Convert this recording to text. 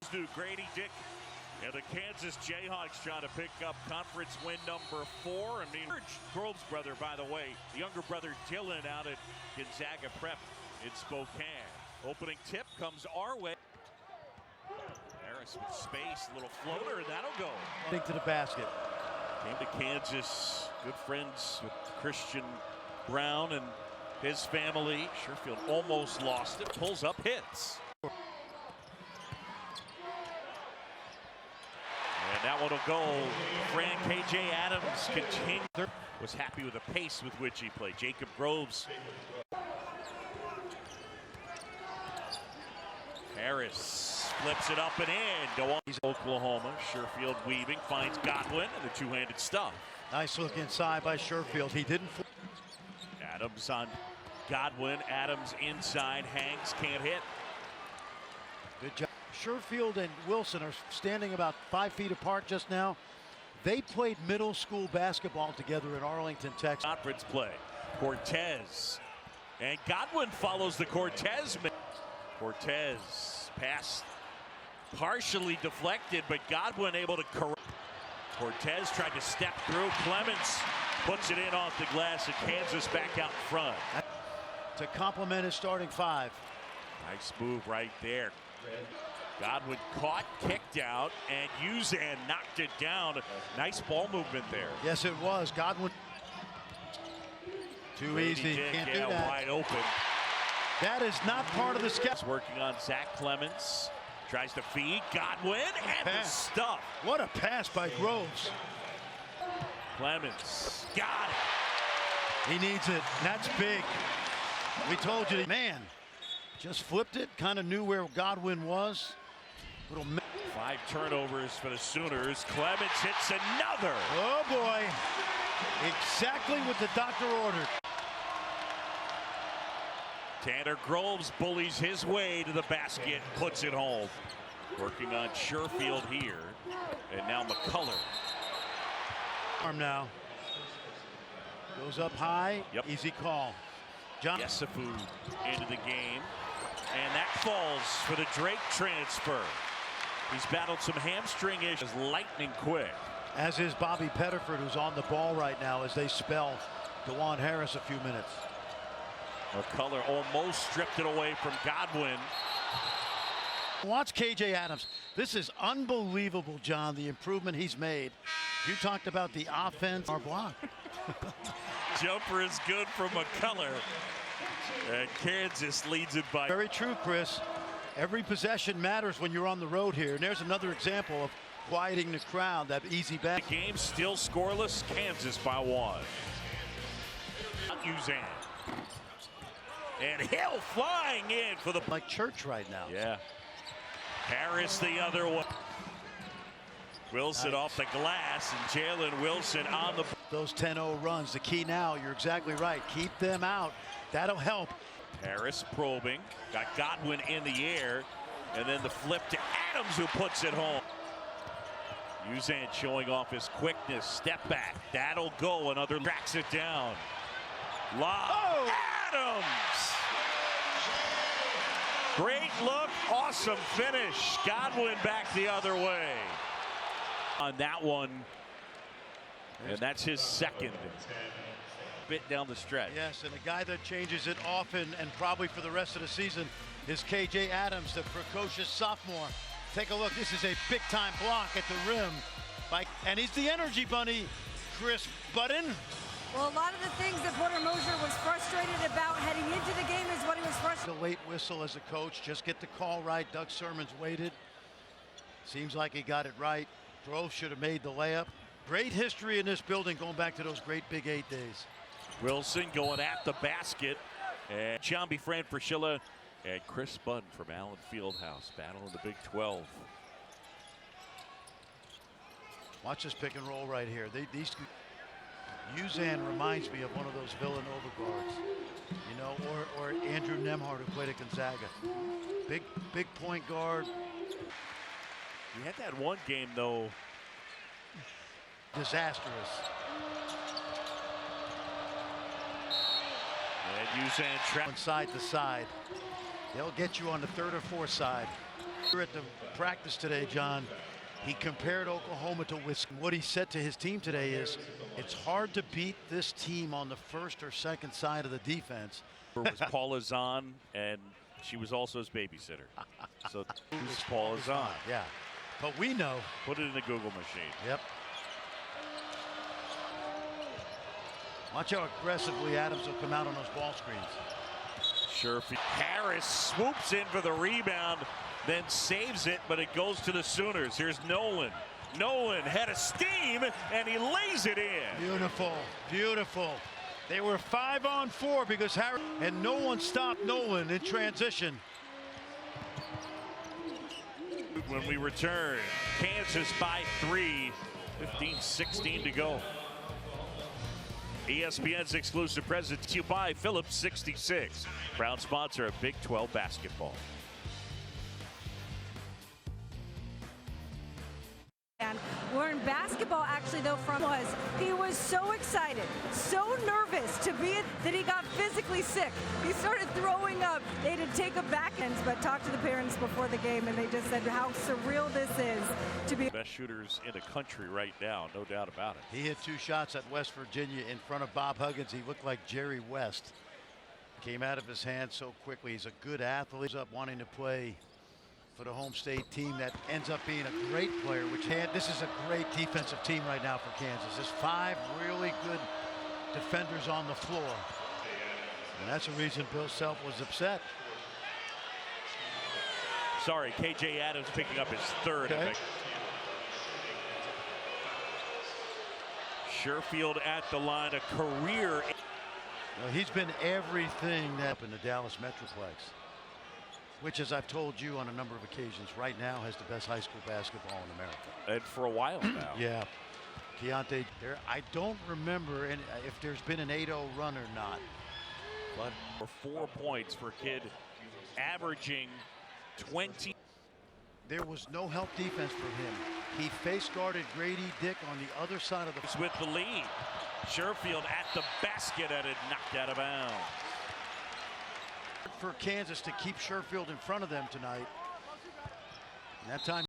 to Grady Dick and the Kansas Jayhawks trying to pick up conference win number 4. I mean, Groves' brother, by the way, the younger brother Dylan out at Gonzaga Prep in Spokane. Opening tip comes our way. Harris with space, a little floater, and that'll go. To the basket. Came to Kansas, good friends with Christian Brown and his family. Sherfield almost lost it, pulls up, hits. And that one will go. Fran KJ Adams was happy with the pace with which he played. Jacob Groves. Harris flips it up and in. Go on. He's Oklahoma. Sherfield weaving, finds Godwin, and the two-handed stuff. Nice look inside by Sherfield. He didn't. Adams on Godwin. Adams inside, hangs, can't hit. Good job. Sherfield and Wilson are standing about 5 feet apart just now. They played middle school basketball together in Arlington, Texas. Conference play. Cortez. And Godwin follows the Cortez. Cortez pass partially deflected, but Godwin able to correct. Cortez tried to step through. Clements puts it in off the glass, and Kansas back out front. To complement his starting 5. Nice move right there. Godwin caught, kicked out, and Uzan knocked it down. Nice ball movement there. Yes, it was. Godwin. Too easy. Can't do that. Wide open. That is not part of the schedule. Working on Zach Clements. Tries to feed Godwin and the stuff. What a pass by Groves. Clements got it. He needs it. That's big. We told you. Man, just flipped it. Kind of knew where Godwin was. 5 turnovers for the Sooners. Clements hits another. Oh boy. Exactly what the doctor ordered. Tanner Groves bullies his way to the basket, puts it home. Working on Sherfield here. And now McCullough. Arm now. Goes up high. Yep. Easy call. John Yesufu into the game. And that falls for the Drake transfer. He's battled some hamstring issues. Lightning quick. As is Bobby Pettiford, who's on the ball right now as they spell DeJuan Harris a few minutes. McCullough almost stripped it away from Godwin. Watch KJ Adams. This is unbelievable, John, the improvement he's made. You talked about the offense. Our block. Jumper is good from McCullough. And Kansas leads it by. Very true, Chris. Every possession matters when you're on the road here. And there's another example of quieting the crowd, that easy back. The game still scoreless. Kansas by 1. Uzan. And Hill flying in for the. Like church right now. Yeah. Harris the other one. Wilson nice. Off the glass, and Jalen Wilson on the. Those 10-0 runs. The key now, you're exactly right. Keep them out. That'll help. Harris probing. Got Godwin in the air. And then the flip to Adams, who puts it home. Uzan showing off his quickness. Step back. That'll go. Another tracks it down. Lob. Oh! Adams. Great look. Awesome finish. Godwin back the other way. On that one. And that's his second. Bit down the stretch. Yes, and a guy that changes it often and probably for the rest of the season is KJ Adams, the precocious sophomore. Take a look. This is a big-time block at the rim. And he's the energy bunny, Chris Budden. Well, a lot of the things that Porter Moser was frustrated about heading into the game is what he was frustrated. The late whistle as a coach. Just get the call right. Doug Sermons waited. Seems like he got it right. Grove should have made the layup. Great history in this building going back to those great Big 8 days. Wilson going at the basket. And John B. Fran Fraschilla and Chris Budden from Allen Fieldhouse battling the Big 12. Watch this pick and roll right here. These Uzan reminds me of one of those Villanova guards, you know, or Andrew Nembhard, who played at Gonzaga. Big point guard. He had that one game though. Disastrous. And Uzan trapped side to side. They'll get you on the 3rd or 4th side. At the practice today, John, he compared Oklahoma to Wisconsin. What he said to his team today is, it's hard to beat this team on the first or second side of the defense. Was Paula Zahn, and she was also his babysitter. So who's Paula Zahn? Yeah, but we know. Put it in the Google machine. Yep. Watch how aggressively Adams will come out on those ball screens. Harris swoops in for the rebound, then saves it, but it goes to the Sooners. Here's Nolan. Nolan had a steam, and he lays it in. Beautiful, beautiful. They were 5-on-4 because Harris, and no one stopped Nolan in transition. When we return, Kansas by 3, 15-16 to go. ESPN's exclusive presence to you by Phillips 66, proud sponsor of Big 12 basketball. And learn basketball actually though he was so excited, so nervous to be that he got physically sick. He started throwing up. They had to take him back, but talked to the parents before the game, and they just said how surreal this is to be. Best shooters in the country right now, no doubt about it. He hit 2 shots at West Virginia in front of Bob Huggins. He looked like Jerry West. Came out of his hand so quickly. He's a good athlete. He's up wanting to play for the home state team that ends up being a great player, this is a great defensive team right now for Kansas. There's 5 really good defenders on the floor. And that's the reason Bill Self was upset. Sorry, KJ Adams picking up his 3rd. Okay. Sherfield at the line, a career. Well, he's been everything up in the Dallas Metroplex, which, as I've told you on a number of occasions, right now has the best high school basketball in America. And for a while now. Yeah. Keontae, I don't remember if there's been an 8-0 run or not. But for 4 points for a kid averaging 20. There was no help defense from him. He face guarded Grady Dick on the other side of the. With the lead. Sherfield at the basket and it knocked out of bounds. For Kansas to keep Sherfield in front of them tonight. And that time.